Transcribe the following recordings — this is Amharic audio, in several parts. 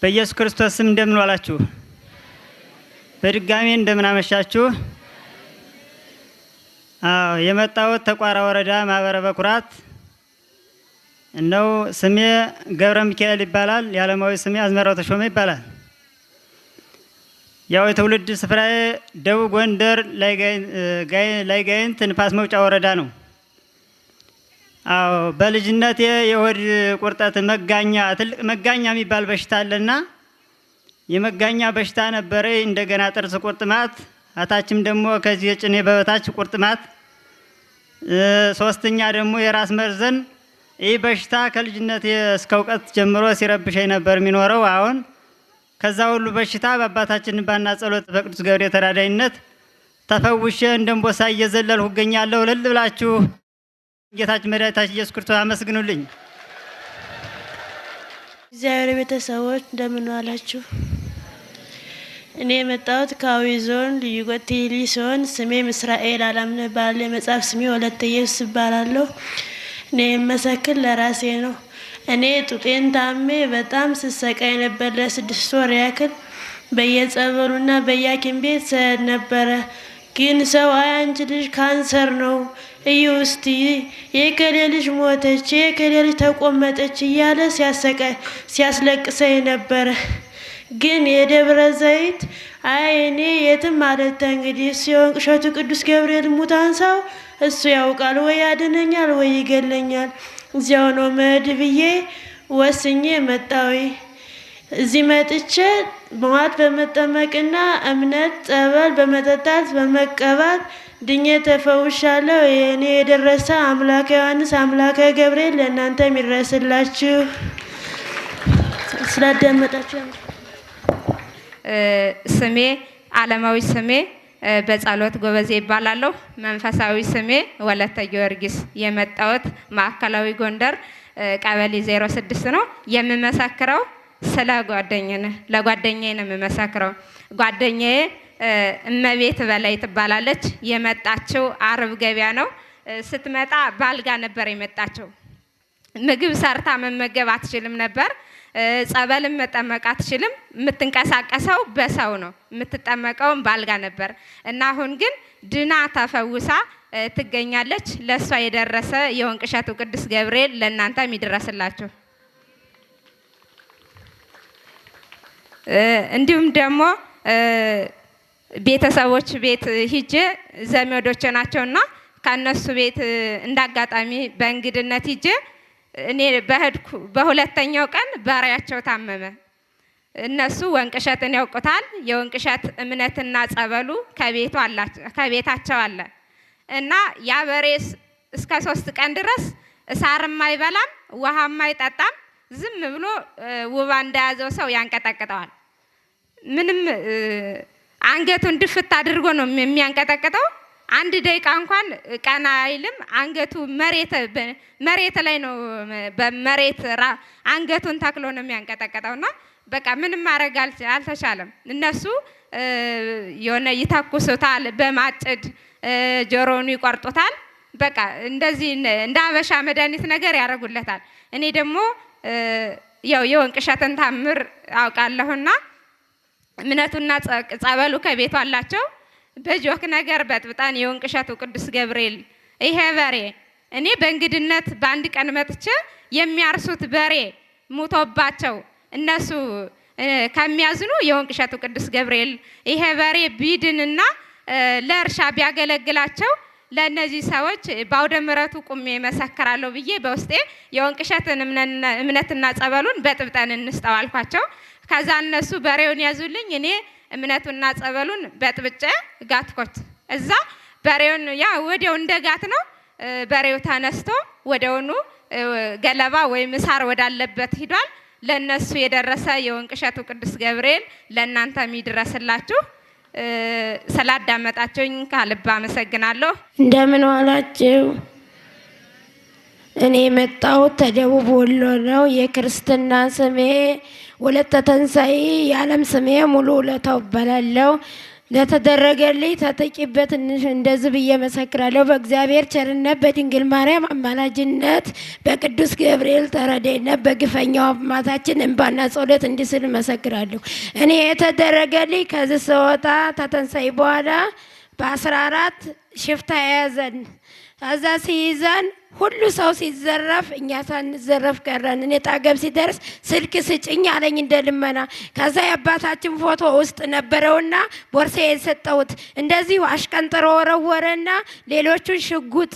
በኢየሱስ ክርስቶስ ስም እንደምን ዋላችሁ? በድጋሚ እንደምን አመሻችሁ? የመጣሁት ተቋራ ወረዳ ማህበረ በኩራት ነው። ስሜ ገብረ ሚካኤል ይባላል። የዓለማዊ ስሜ አዝመራው ተሾመ ይባላል። ያው የትውልድ ስፍራዬ ደቡብ ጎንደር ላይ ጋይንት ንፋስ መውጫ ወረዳ ነው። በልጅነቴ የሆድ ቁርጠት መጋኛ ትልቅ መጋኛ የሚባል በሽታ አለና የመጋኛ በሽታ ነበረ። እንደገና ጥርስ ቁርጥማት፣ አታችም ደግሞ ከዚህ የጭኔ በበታች ቁርጥማት፣ ሶስተኛ ደግሞ የራስ መርዘን። ይህ በሽታ ከልጅነቴ እስከ እውቀት ጀምሮ ሲረብሸኝ ነበር የሚኖረው። አሁን ከዛ ሁሉ በሽታ በአባታችን ባና ጸሎት በቅዱስ ገብርኤል ተራዳይነት ተፈውሼ እንደንቦሳ እየዘለልሁ እገኛለሁ። እልል ብላችሁ ጌታችን መድኃኒታችን ኢየሱስ ክርስቶስ አመስግኑልኝ። እግዚአብሔር ቤተሰቦች እንደምን ዋላችሁ? እኔ የመጣሁት ከአዊ ዞን ልዩ ጎቴሊ ሲሆን ስሜም እስራኤል አላምነህ ባለ የመጽሐፍ ስሜ ወለተ ኢየሱስ እባላለሁ። እኔ የምመሰክር ለራሴ ነው። እኔ ጡጤን ታሜ በጣም ስሰቃይ ነበር። ለ6 ወር ያክል በየጸበሉና በየሐኪም ቤት ስሄድ ነበረ። ግን ሰው አንቺ ልጅ ካንሰር ነው እዩ እስቲ የከሌ ልጅ ሞተች፣ የከሌ ልጅ ተቆመጠች እያለ ሲያስለቅሰኝ ነበረ። ግን የደብረ ዘይት እኔ የትም ማለት እንግዲህ ሲሆን እሸቱ ቅዱስ ገብርኤል ሙታንሳው እሱ ያውቃል፣ ወይ ያድነኛል ወይ ይገለኛል፣ እዚያው ነው መሄድ ብዬ ወስኜ መጣሁ። እዚህ መጥቼ ሟት በመጠመቅና እምነት ጸበል በመጠጣት በመቀባት ድኜ ተፈውሻለሁ። የኔ የደረሰ አምላከ ዮሐንስ አምላከ ገብርኤል ለእናንተ የሚደርስላችሁ። ስላዳመጣችሁ ስሜ ዓለማዊ ስሜ በጸሎት ጎበዜ ይባላለሁ። መንፈሳዊ ስሜ ወለተ ጊዮርጊስ። የመጣሁት ማዕከላዊ ጎንደር ቀበሌ 06 ነው። የምመሰክረው ስለ ለጓደኛዬ ነው የምመሰክረው። ጓደኛዬ እመቤት በላይ ትባላለች። የመጣችው አርብ ገበያ ነው። ስትመጣ ባልጋ ነበር የመጣችው። ምግብ ሰርታ መመገብ አትችልም ነበር። ጸበልም መጠመቅ አትችልም። የምትንቀሳቀሰው በሰው ነው፣ የምትጠመቀውም ባልጋ ነበር እና አሁን ግን ድና ተፈውሳ ትገኛለች። ለእሷ የደረሰ የወንቅ እሸቱ ቅዱስ ገብርኤል ለእናንተም ይድረስላችሁ። እንዲሁም ደግሞ ቤተሰቦች ቤት ሂጄ ዘመዶች ናቸውና ከነሱ ቤት እንዳጋጣሚ በእንግድነት ሂጄ እኔ በህድኩ በሁለተኛው ቀን በሬያቸው ታመመ። እነሱ ወንቅ እሸትን ያውቁታል። የወንቅ እሸት እምነትና ጸበሉ ከቤታቸው አለ እና ያ በሬ እስከ 3 ቀን ድረስ ሳርም አይበላም ውሃም አይጠጣም። ዝም ብሎ ውባ እንደያዘው ሰው ያንቀጠቅጠዋል። ምንም አንገቱን ድፍት አድርጎ ነው የሚያንቀጠቅጠው። 1 ደቂቃ እንኳን ቀና አይልም። አንገቱ መሬት ላይ ነው፣ በመሬት አንገቱን ተክሎ ነው የሚያንቀጠቅጠውና በቃ ምንም ማድረግ አልተቻለም። እነሱ የሆነ ይተኩሱታል፣ በማጭድ ጆሮውን ይቆርጡታል። በቃ እንደዚህ እንደ አበሻ መድኃኒት ነገር ያደርጉለታል። እኔ ደግሞ ያው የወንቅ እሸትን ታምር አውቃለሁና እምነቱና ጸበሉ ከቤቱ አላቸው። በጆክ ነገር በጥብጣን የወንቅ እሸቱ ቅዱስ ገብርኤል ይሄ በሬ እኔ በእንግድነት በአንድ ቀን መጥቼ የሚያርሱት በሬ ሙቶባቸው እነሱ ከሚያዝኑ የወንቅ እሸቱ ቅዱስ ገብርኤል ይሄ በሬ ቢድንና ለእርሻ ቢያገለግላቸው ለእነዚህ ሰዎች በአውደ ምሕረቱ ቁሜ መሰክራለሁ ብዬ በውስጤ የወንቅ እሸትን እምነትና ጸበሉን በጥብጠን እንስጠው አልኳቸው። ከዛ እነሱ በሬውን ያዙልኝ። እኔ እምነቱና ጸበሉን በጥብጬ ጋትኮት። እዛ በሬውን ያ ወዲያው እንደጋት ነው በሬው ተነስቶ ወዲያውኑ ገለባ ወይም ሳር ወዳለበት ሂዷል። ለነሱ የደረሰ የወንቅ እሸቱ ቅዱስ ገብርኤል ለእናንተም ይድረስላችሁ። ስላዳመጣችሁኝ ከልብ አመሰግናለሁ። እንደምን ዋላችሁ? እኔ የመጣሁት ከደቡብ ወሎ ነው። የክርስትና ስሜ ወለተ ተንሳኤ፣ የዓለም ስሜ ሙሉ ውለታው እባላለሁ። ለተደረገልኝ ተጠቂበት እንደዚህ ብዬ መሰክራለሁ። በእግዚአብሔር ቸርነት፣ በድንግል ማርያም አማላጅነት፣ በቅዱስ ገብርኤል ተረዳይነት፣ በግፈኛው አባታችን እንባና ጸሎት እንዲህ ስል መሰክራለሁ። እኔ የተደረገልኝ ከዚህ ስወጣ ተተንሳይ በኋላ በ14 ሽፍታ የያዘን ከዛ ሲይዘን ሁሉ ሰው ሲዘረፍ እኛ ሳንዘረፍ ቀረን። እኔ ጣገብ ሲደርስ ስልክ ስጭኝ አለኝ እንደ ልመና። ከዛ የአባታችን ፎቶ ውስጥ ነበረውና ቦርሳ የሰጠሁት እንደዚሁ አሽቀንጥሮ ወረወረና ሌሎቹን ሽጉጥ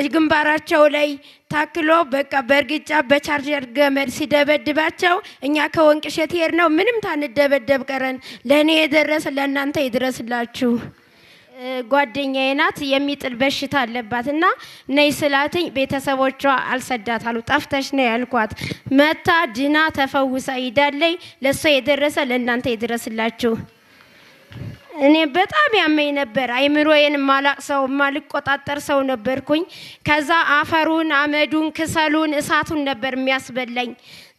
ግንባራቸው ላይ ታክሎ በቃ በእርግጫ በቻርጀር ገመድ ሲደበድባቸው እኛ ከወንቅሸት ሄድ ነው ምንም ታንደበደብ ቀረን። ለእኔ የደረሰ ለእናንተ ይድረስላችሁ። ጓደኛዬ ናት፣ የሚጥል በሽታ አለባት እና ነይ ስላትኝ ቤተሰቦቿ አልሰዳት አሉ። ጠፍተሽ ነው ያልኳት። መታ ድና ተፈውሳ ሂዳለይ። ለሷ የደረሰ ለእናንተ ይድረስላችሁ። እኔ በጣም ያመኝ ነበር። አይምሮዬን ማላቅ ሰው ማልቆጣጠር ሰው ነበርኩኝ። ከዛ አፈሩን፣ አመዱን፣ ክሰሉን፣ እሳቱን ነበር የሚያስበላኝ።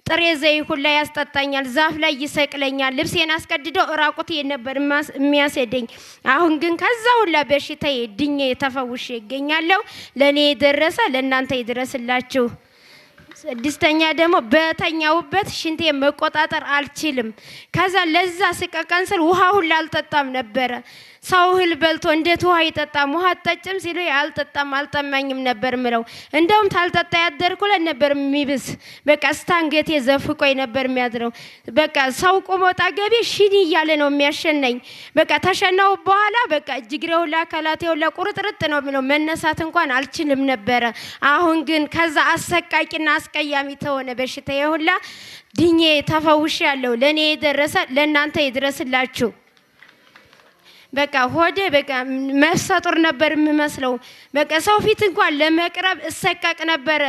ጥሬ ዘይት ሁላ ያስጠጣኛል። ዛፍ ላይ ይሰቅለኛል። ልብሴን አስቀድዶ ራቁቴን ነበር የሚያስሄደኝ። አሁን ግን ከዛ ሁላ በሽታዬ ድኜ ተፈውሼ ይገኛለሁ። ለእኔ የደረሰ ለእናንተ ይድረስላችሁ። ስድስተኛ ደግሞ በተኛውበት ሽንቴ መቆጣጠር አልችልም። ከዛ ለዛ ስቀቀን ስል ውሃ ሁላ አልጠጣም ነበረ። ሰው እህል በልቶ እንዴት ውሃ ይጠጣም? ውሃ አትጠጭም ሲሉ አልጠጣም አልጠማኝም ነበር ምለው። እንደውም ታልጠጣ ያደርኩለት ነበር የሚብስ። በቃ ስታንገቴ ዘፍቆኝ ነበር የሚያድረው። በቃ ሰው ቆሞ ጣገቤ ሽኒ እያለ ነው የሚያሸነኝ። በቃ ተሸናው በኋላ በቃ እጅግሬ ሁላ አካላቴ ሁላ ቁርጥርጥ ነው የሚለው። መነሳት እንኳን አልችልም ነበረ። አሁን ግን ከዛ አሰቃቂና አስቀያሚ ተሆነ በሽታዬ ሁላ ድኜ ተፈውሻለሁ። ለእኔ የደረሰ ለእናንተ ይድረስላችሁ። በቃ ሆዴ በቃ መሰጡር ነበር የምመስለው። በቃ ሰው ፊት እንኳን ለመቅረብ እሰቀቅ ነበረ።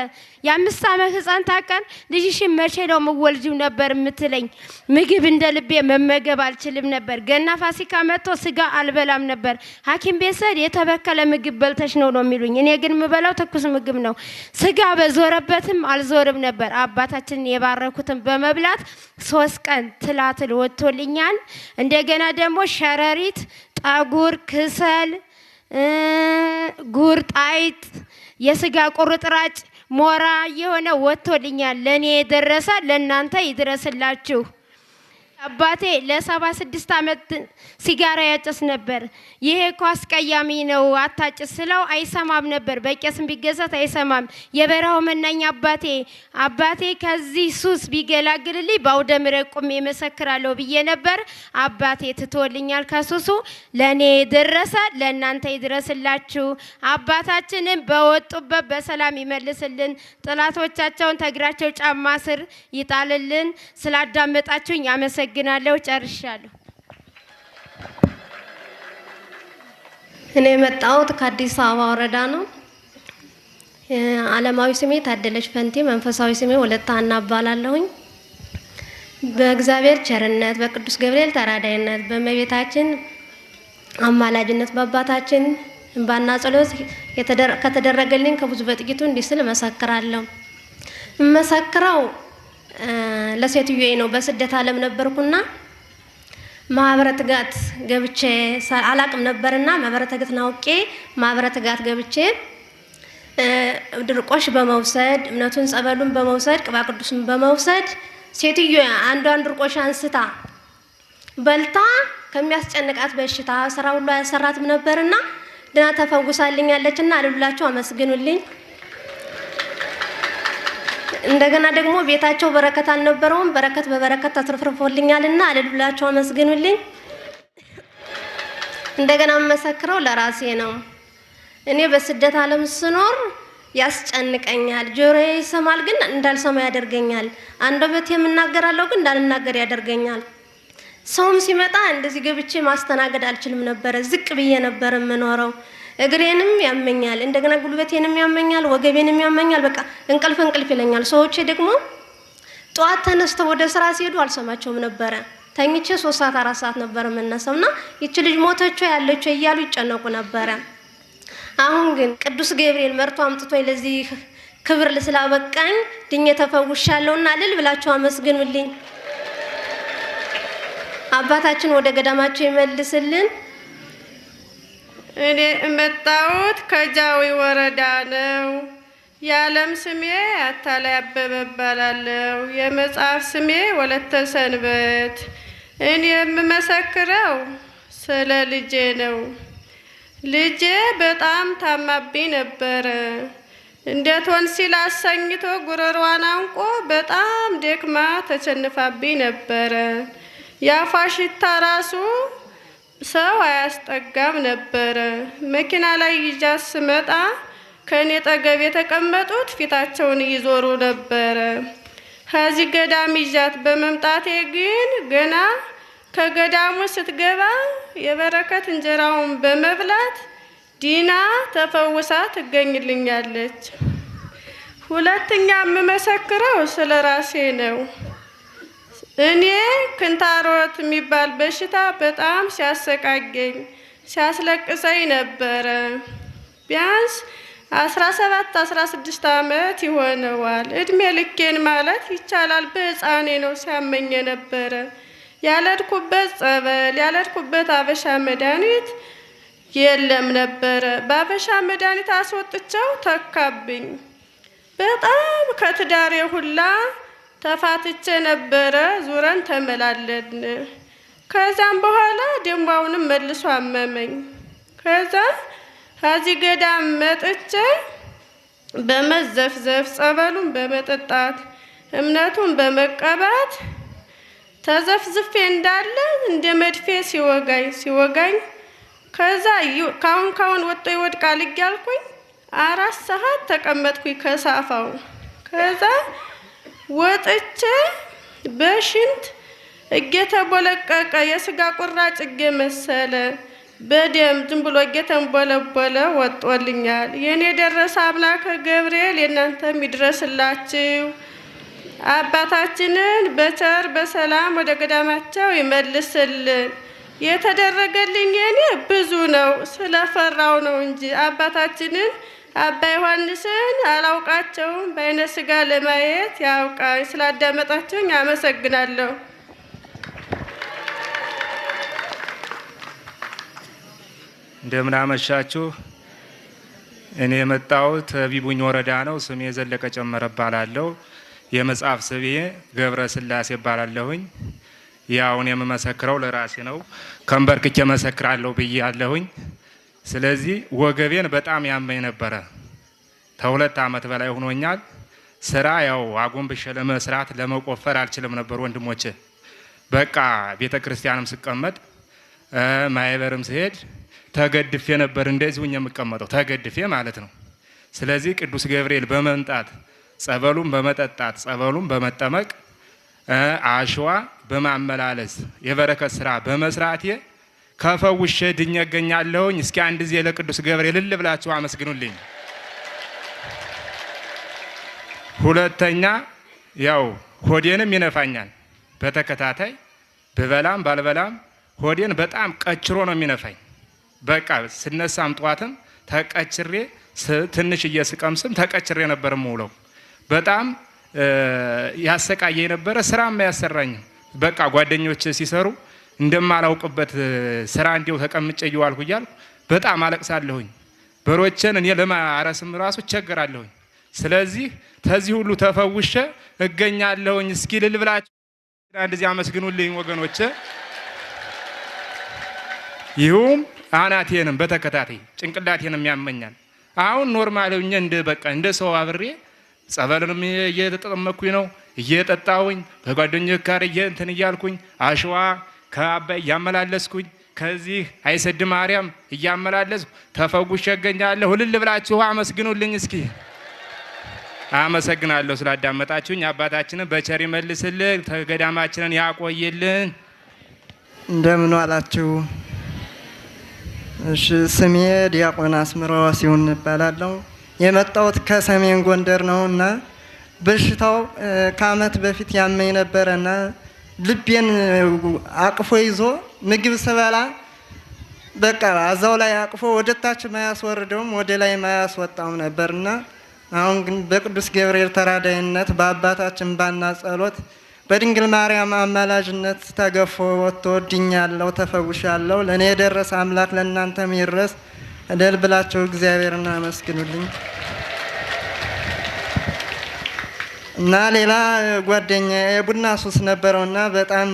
የ5 ዓመት ህፃን ታቀን ልጅሽን መቼ ነው የምወልጂው ነበር የምትለኝ። ምግብ እንደ ልቤ መመገብ አልችልም ነበር። ገና ፋሲካ መጥቶ ስጋ አልበላም ነበር። ሐኪም ቤት ስሄድ የተበከለ ምግብ በልተሽ ነው የሚሉኝ። እኔ ግን የምበላው ትኩስ ምግብ ነው። ስጋ በዞረበትም አልዞርም ነበር። አባታችንን የባረኩትን በመብላት 3 ቀን ትላትል ወጥቶልኛል። እንደገና ደግሞ ሸረሪት፣ ጠጉር፣ ክሰል፣ ጉርጣይት፣ የስጋ ቁርጥራጭ፣ ሞራ የሆነ ወጥቶልኛል። ለእኔ የደረሰ ለእናንተ ይድረስላችሁ። አባቴ ለ76 ዓመት ሲጋራ ያጨስ ነበር። ይሄ እኮ አስቀያሚ ነው አታጭስ ስለው አይሰማም ነበር። በቄስም ቢገዛት አይሰማም። የበረሃው መናኝ አባቴ ከዚህ ሱስ ቢገላግልልኝ በአውደ ምሕረት ቆሜ መሰክራለሁ ብዬ ነበር። አባቴ ትቶልኛል ከሱሱ። ለእኔ የደረሰ ለእናንተ ይድረስላችሁ። አባታችንን በወጡበት በሰላም ይመልስልን። ጠላቶቻቸውን ተግራቸው ጫማ ስር ይጣልልን። ስላዳመጣችሁኝ አመሰግናለሁ። ጨርሻለሁ። እኔ የመጣሁት ከአዲስ አበባ ወረዳ ነው። ዓለማዊ ስሜ ታደለች ፈንቲ፣ መንፈሳዊ ስሜ ወለተ ሀና እባላለሁኝ። በእግዚአብሔር ቸርነት፣ በቅዱስ ገብርኤል ተራዳይነት፣ በእመቤታችን አማላጅነት፣ በአባታችን እንባና ጸሎት ከተደረገልኝ ከብዙ በጥቂቱ እንዲህ ስል እመሰክራለሁ። እመሰክረው ለሴትዮዬ ነው። በስደት ዓለም ነበርኩና ማህበረ ትጋት ገብቼ አላቅም ነበርና ማህበረ ትጋትን አውቄ ማህበረ ትጋት ገብቼ ድርቆሽ በመውሰድ እምነቱን ጸበሉን በመውሰድ ቅባ ቅዱስን በመውሰድ ሴትዮዋ አንዷን ድርቆሽ አንስታ በልታ ከሚያስጨንቃት በሽታ ስራ ሁሉ ያሰራትም ነበርና ድና ተፈውሳልኛለችና አልብላችሁ አመስግኑልኝ። እንደገና ደግሞ ቤታቸው በረከት አልነበረውም። በረከት በበረከት ተትርፍርፎልኛልና አልብላችሁ አመስግኑልኝ። እንደገና መሰክረው ለራሴ ነው። እኔ በስደት ዓለም ስኖር ያስጨንቀኛል። ጆሮዬ ይሰማል ግን እንዳልሰማ ያደርገኛል። አንደበቴ የምናገራለሁ ግን እንዳልናገር ያደርገኛል። ሰውም ሲመጣ እንደዚህ ገብቼ ማስተናገድ አልችልም ነበር። ዝቅ ብዬ ነበር የምኖረው። እግሬንም ያመኛል፣ እንደገና ጉልበቴንም ያመኛል፣ ወገቤንም ያመኛል። በቃ እንቅልፍ ይለኛል። ሰዎች ደግሞ ጧት ተነስተው ወደ ስራ ሲሄዱ አልሰማቸውም ነበረ። ተኝቼ 3 ሰዓት 4 ሰዓት ነበር የምነሳውና ይቺ ልጅ ሞተችው ያለችው እያሉ ይጨነቁ ነበረ። አሁን ግን ቅዱስ ገብርኤል መርቶ አምጥቶኝ ለዚህ ክብር ስላበቃኝ ድኜ ተፈውሻለሁና እልል ብላችሁ አመስግኑልኝ። አባታችን ወደ ገዳማቸው ይመልስልን። እኔ የመጣሁት ከጃዊ ወረዳ ነው። የዓለም ስሜ አታላይ አበበ እባላለሁ። የመጽሐፍ ስሜ ወለተ ሰንበት። እኔ የምመሰክረው ስለ ልጄ ነው። ልጄ በጣም ታማብኝ ነበረ። እንደ ቶንሲል አሰኝቶ ጉሮሮዋን አንቆ በጣም ደክማ ተቸንፋብኝ ነበረ። የአፏ ሽታ ራሱ ሰው አያስጠጋም ነበረ። መኪና ላይ ይዣት ስመጣ ከእኔ ጠገብ የተቀመጡት ፊታቸውን እየዞሩ ነበረ። ከዚህ ገዳም ይዣት በመምጣቴ ግን ገና ከገዳሙ ስትገባ የበረከት እንጀራውን በመብላት ዲና ተፈውሳ ትገኝልኛለች። ሁለተኛ የምመሰክረው ስለ ራሴ ነው። እኔ ክንታሮት የሚባል በሽታ በጣም ሲያሰቃየኝ ሲያስለቅሰኝ ነበረ። ቢያንስ 17-16 ዓመት ይሆነዋል። እድሜ ልኬን ማለት ይቻላል። በሕፃኔ ነው ሲያመኝ ነበረ። ያለድኩበት ጸበል ያለድኩበት አበሻ መድኃኒት የለም ነበረ። በአበሻ መድኃኒት አስወጥቸው ተካብኝ። በጣም ከትዳሬ ሁላ ተፋትቼ ነበረ። ዙረን ተመላለድን። ከዛም በኋላ ደግሞ አሁንም መልሶ አመመኝ። ከዛ ከዚህ ገዳም መጥቼ በመዘፍዘፍ ጸበሉን በመጠጣት እምነቱን በመቀባት ተዘፍዝፌ እንዳለ እንደ መድፌ ሲወጋኝ ከዛ ካሁን ወጥቶ ይወድቃል እያልኩኝ 4 ሰዓት ተቀመጥኩኝ ከሳፋው። ከዛ ወጥቼ በሽንት እየተቦለቀቀ የስጋ ቁራጭ እየመሰለ በደም ዝም ብሎ እየተንቦለቦለ ወጦልኛል። የኔ ደረሰ አምላከ ገብርኤል የእናንተም ይድረስላችሁ። አባታችንን በቸር በሰላም ወደ ገዳማቸው ይመልስልን። የተደረገልኝ የኔ ብዙ ነው፣ ስለፈራው ነው እንጂ አባታችንን አባ ዮሐንስን አላውቃቸውም። በአይነ ስጋ ለማየት ያውቃኝ። ስላዳመጣችሁኝ አመሰግናለሁ። እንደምን አመሻችሁ። እኔ የመጣሁት ቢቡኝ ወረዳ ነው። ስሜ ዘለቀ ጨመረ እባላለሁ። የመጽሐፍ ስሜ ገብረ ስላሴ እባላለሁኝ። ያውን የምመሰክረው ለራሴ ነው። ከንበርክኬ መሰክራለሁ ብያለሁኝ። ስለዚህ ወገቤን በጣም ያመኝ ነበረ። ከ2 ዓመት በላይ ሆኖኛል። ስራ ያው አጎንብሼ ለመስራት ለመቆፈር አልችልም ነበር ወንድሞቼ። በቃ ቤተ ክርስቲያንም ስቀመጥ ማይበርም ስሄድ ተገድፌ ነበር። እንደዚህ ሁኜ የምቀመጠው ተገድፌ ማለት ነው። ስለዚህ ቅዱስ ገብርኤል በመምጣት ጸበሉን በመጠጣት ጸበሉን በመጠመቅ አሸዋ በማመላለስ የበረከት ስራ በመስራቴ ከፈውሼ ድኜ እገኛለሁኝ። እስኪ አንድ ጊዜ ለቅዱስ ገብርኤል እልል ብላችሁ አመስግኑልኝ። ሁለተኛ ያው ሆዴንም ይነፋኛል። በተከታታይ ብበላም ባልበላም ሆዴን በጣም ቀችሮ ነው የሚነፋኝ። በቃ ስነሳም ጧትም ተቀችሬ ትንሽ እየስቀምስም ተቀችሬ ነበር የምውለው። በጣም ያሰቃየኝ ነበረ። ስራም ያሰራኝ በቃ ጓደኞች ሲሰሩ እንደማላውቅበት ስራ እንዲው ተቀምጬ እየዋልኩ እያልኩ በጣም አለቅሳለሁኝ። በሮችን እኔ ለማረስም ራሱ ቸገራለሁኝ። ስለዚህ ተዚህ ሁሉ ተፈውሼ እገኛለሁኝ። እስኪ ልል ብላችሁ እንደዚህ አመስግኑልኝ ወገኖቼ። ይሁም አናቴንም በተከታታይ ጭንቅላቴንም ያመኛል። አሁን ኖርማል ሆኜ እንደ ሰው አብሬ ጸበልንም እየተጠመኩኝ ነው እየጠጣሁኝ በጓደኞቼ ጋር እንትን እያልኩኝ አሸዋ ከአባይ እያመላለስኩኝ ከዚህ አይሰድ ማርያም እያመላለስኩ ተፈውሼ እገኛለሁ። እልል ብላችሁ አመስግኑልኝ እስኪ። አመሰግናለሁ ስላዳመጣችሁኝ። አባታችንን በቸር ይመልስልን፣ ገዳማችንን ያቆይልን። እንደምን ዋላችሁ? እሺ፣ ስሜ ዲያቆን አስምረው ሲሆን እባላለሁ። የመጣሁት ከሰሜን ጎንደር ነውና በሽታው ከዓመት በፊት ያመኝ ነበረና ልቤን አቅፎ ይዞ ምግብ ስበላ በቃ አዛው ላይ አቅፎ ወደ ታች ማያስወርደውም ወደ ላይ ማያስወጣውም ነበርና አሁን ግን በቅዱስ ገብርኤል ተራዳይነት በአባታችን ባና ጸሎት በድንግል ማርያም አማላጅነት ተገፎ ወጥቶ ድኛለሁ፣ ተፈውሻለሁ። ለእኔ የደረሰ አምላክ ለእናንተም ይድረስ። እልል ብላችሁ እግዚአብሔርን አመስግኑልኝ። እና ሌላ ጓደኛ የቡና ሱስ ነበረውና በጣም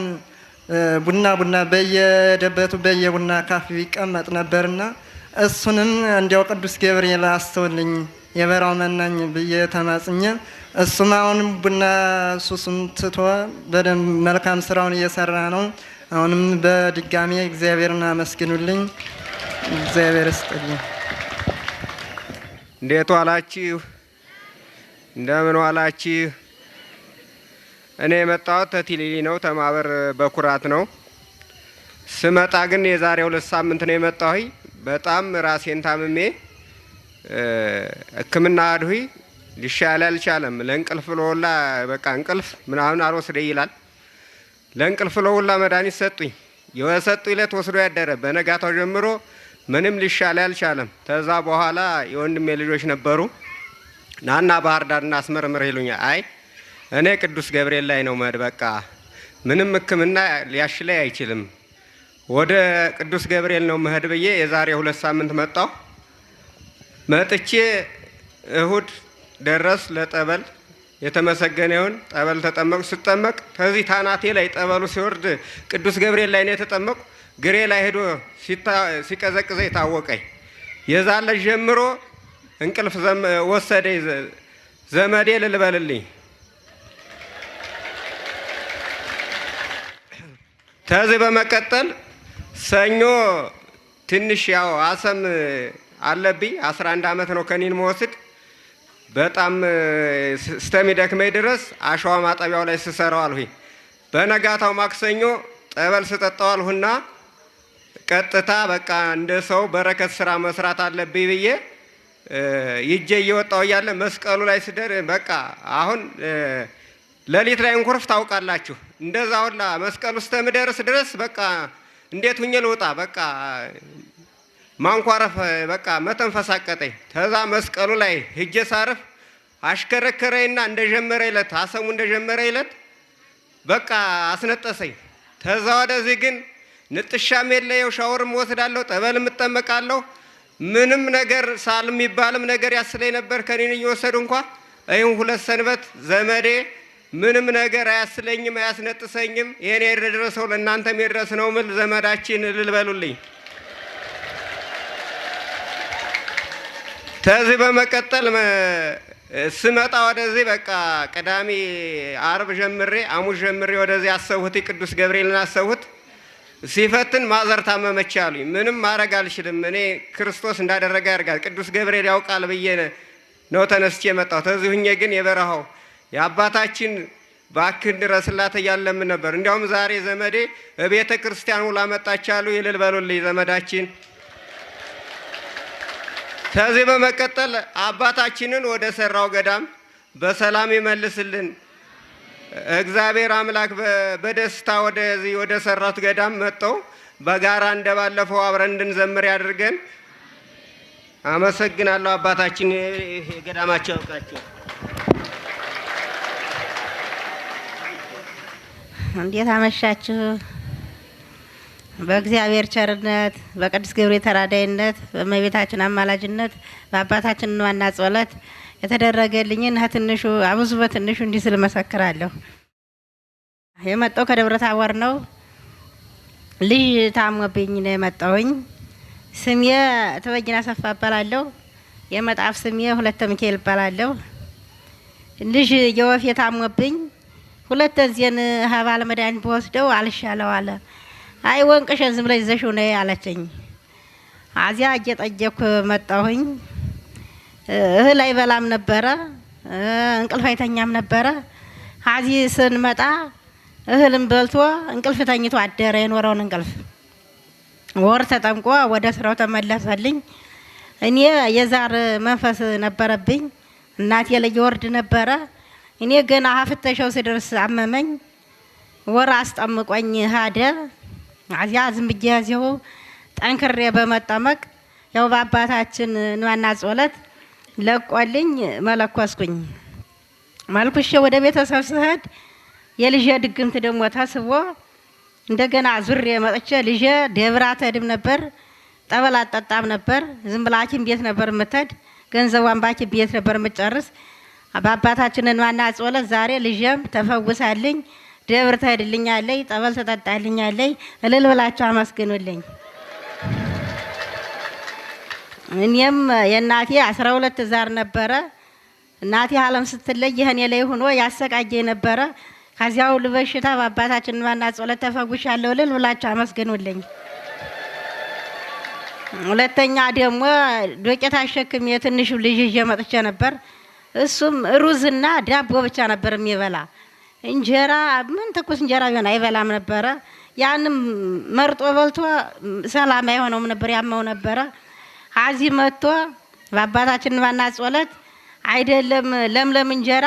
ቡና በየደበቱ በየቡና ካፌው ይቀመጥ ነበርና እሱንም እንዲያው ቅዱስ ገብርኤል አስተውልኝ የበራው መናኝ ብዬ ተማጽኘ እሱም አሁንም ቡና ሱሱን ትቶ በደንብ መልካም ስራውን እየሰራ ነው። አሁንም በድጋሚ እግዚአብሔርን አመስግኑልኝ። እግዚአብሔር ይስጥልኝ። እንዴት ዋላችሁ? እንደምን ዋላችሁ? እኔ የመጣሁት ተቲሊሊ ነው፣ ተማበር በኩራት ነው። ስመጣ ግን የዛሬ 2 ሳምንት ነው የመጣሁኝ። በጣም ራሴን ታምሜ ሕክምና አድሁኝ ሊሻል አልቻለም። ለእንቅልፍ ለሁላ በቃ እንቅልፍ ምናምን አልወስደ ይላል። ለእንቅልፍ ለሁላ መድኃኒት ሰጡኝ። የሰጡኝ ዕለት ወስዶ ያደረ በነጋታው ጀምሮ ምንም ሊሻል አልቻለም። ከዛ በኋላ የወንድሜ ልጆች ነበሩ ናና ባህር ዳር እናስመርምር ይሉኛል። አይ እኔ ቅዱስ ገብርኤል ላይ ነው መድ በቃ ምንም ሕክምና ሊያሽላይ አይችልም፣ ወደ ቅዱስ ገብርኤል ነው መሄድ ብዬ የዛሬ 2 ሳምንት መጣሁ። መጥቼ እሁድ ደረስ ለጠበል የተመሰገነውን ጠበል ተጠመቁ። ስጠመቅ ከዚህ ታናቴ ላይ ጠበሉ ሲወርድ ቅዱስ ገብርኤል ላይ ነው የተጠመቁ። ግሬ ላይ ሄዶ ሲቀዘቅዘ የታወቀኝ የዛለ ጀምሮ እንቅልፍ ወሰደ ዘመዴ ልልበልልኝ። ከዚህ በመቀጠል ሰኞ ትንሽ ያው አሰም አለብኝ 11 ዓመት ነው ከኒን መወስድ በጣም እስከሚደክመኝ ድረስ አሸዋ ማጠቢያው ላይ ስሰራው አልሁኝ። በነጋታው ማክሰኞ ጠበል ስጠጣው አልሁና ቀጥታ በቃ እንደ ሰው በረከት ስራ መስራት አለብኝ ብዬ ይጄ እየወጣው እያለ መስቀሉ ላይ ስደር በቃ አሁን ሌሊት ላይ እንኩርፍ ታውቃላችሁ። እንደዛ ሁላ መስቀሉ እስከምደርስ ድረስ በቃ እንዴት ሁኜ ልውጣ በቃ ማንኳረፍ በቃ መተንፈስ አቀጠኝ። ተዛ መስቀሉ ላይ ሂጄ ሳርፍ አሽከረከረኝና እንደጀመረ ይለት አሰሙ እንደጀመረ ይለት በቃ አስነጠሰኝ። ተዛ ወደዚህ ግን ንጥሻም የለየው ሻወርም ወስዳለሁ ጠበልም እጠመቃለሁ። ምንም ነገር ሳል የሚባልም ነገር ያስለኝ ነበር ከኔን እየወሰዱ እንኳ ይህን 2 ሰንበት ዘመዴ ምንም ነገር አያስለኝም አያስነጥሰኝም። ይሄን የደረሰው ለእናንተም የደረስ ነው ምል ዘመዳችን ልልበሉልኝ። ከዚህ በመቀጠል ስመጣ ወደዚህ በቃ ቅዳሜ አርብ ጀምሬ ሐሙስ ጀምሬ ወደዚህ አሰብሁት ቅዱስ ገብርኤልን አሰብሁት። ሲፈትን ማዘር ታመመች አሉኝ። ምንም ማድረግ አልችልም እኔ ክርስቶስ እንዳደረገ ያርጋል ቅዱስ ገብርኤል ያውቃል ብዬ ነው ተነስቼ መጣሁ። ከዚህ ሁኜ ግን የበረሃው የአባታችን ባክን ድረስላት እያለም ነበር። እንዲያውም ዛሬ ዘመዴ በቤተ ክርስቲያኑ ላመጣች አሉ። ይልል በሉልኝ ዘመዳችን። ከዚህ በመቀጠል አባታችንን ወደ ሰራው ገዳም በሰላም ይመልስልን እግዚአብሔር አምላክ። በደስታ ወደዚህ ወደ ሰራቱ ገዳም መጥተው በጋራ እንደባለፈው አብረን እንድንዘምር ያድርገን። አመሰግናለሁ። አባታችን ገዳማቸው ያውቃቸው። እንዴት አመሻችሁ? በእግዚአብሔር ቸርነት በቅዱስ ገብርኤል ተራዳይነት በእመቤታችን አማላጅነት በአባታችን ዋና ጸሎት የተደረገልኝን ትንሹ አብዙ በትንሹ እንዲህ ስል መሰክራለሁ። የመጣው ከደብረ ታቦር ነው። ልጅ ታሞብኝ ነው የመጣሁኝ። ስሜ ተበጅና ሰፋ እባላለሁ። የመጣፍ ስሜ ሁለተ ሚካኤል እባላለሁ። ልጅ የወፍ ታሞብኝ ሁለት ጊዜን ሀባል መድኃኒት በወስደው አልሻለው አለ። አይ ወንቅሽን ዝም ብለሽ ይዘሽው ነይ አለችኝ። አዚያ እየጠየኩ መጣሁኝ። እህል አይበላም ነበረ፣ እንቅልፍ አይተኛም ነበረ። አዚ ስንመጣ እህልም በልቶ እንቅልፍ ተኝቶ አደረ። የኖረውን እንቅልፍ ወር ተጠምቆ ወደ ስራው ተመለሰልኝ። እኔ የዛር መንፈስ ነበረብኝ። እናቴ ላይ ይወርድ ነበረ። እኔ ገና ሀፍተሻው ስደርስ አመመኝ። ወር አስጠምቆኝ ሀደ። አዚያ ዝም ብዬ እዚሁ ጠንክሬ በመጠመቅ ያው በአባታችን ዋና ጸሎት ለቆልኝ መለኮስኩኝ። መልኩሼ ወደ ቤተሰብ ስሄድ የልጄ ድግምት ደግሞ ተስቦ እንደገና ዙሬ መጥቼ ልጄ ደብራ ተድም ነበር። ጠበል አጠጣም ነበር። ዝም ብላ ሐኪም ቤት ነበር የምትሄድ፣ ገንዘቧን በሐኪም ቤት ነበር የምትጨርስ። በአባታችንን ዋና ጸሎት ዛሬ ልጄም ተፈውሳልኝ፣ ደብር ትሄድልኛለች፣ ጠበል ትጠጣልኛለች። እልል ብላችሁ አመስግኑልኝ። እኔም የእናቴ 12 ዛር ነበረ። እናቴ ዓለም ስትለይ ይህኔ ላይ ሆኖ ያሰቃየ ነበረ። ከዚያ ሁሉ በሽታ በአባታችን ዋና ጸሎት ተፈውሻለሁ። እልል ብላችሁ አመስግኑልኝ። ሁለተኛ ደግሞ ዶቄት አሸክሜ የትንሹ ልጅ ይዤ መጥቼ ነበር። እሱም ሩዝና ዳቦ ብቻ ነበር የሚበላ፣ እንጀራ ምን ትኩስ እንጀራ ቢሆን አይበላም ነበረ። ያንም መርጦ በልቶ ሰላም አይሆነውም ነበር፣ ያመው ነበረ። አዚህ መጥቶ በአባታችን ዋና ጸሎት አይደለም ለምለም እንጀራ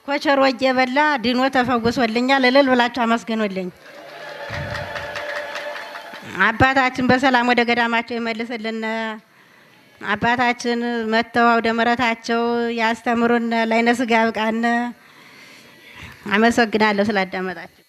ኮቸሮ እየበላ ድኖ ተፈውሶልኛል። እልል ብላችሁ አመስግኑልኝ። አባታችን በሰላም ወደ ገዳማቸው ይመልስልን። አባታችን መጥተው አውደ ምሕረታቸው ያስተምሩን፣ ለዓይነ ሥጋ ያብቃን። አመሰግናለሁ ስላዳመጣችሁ።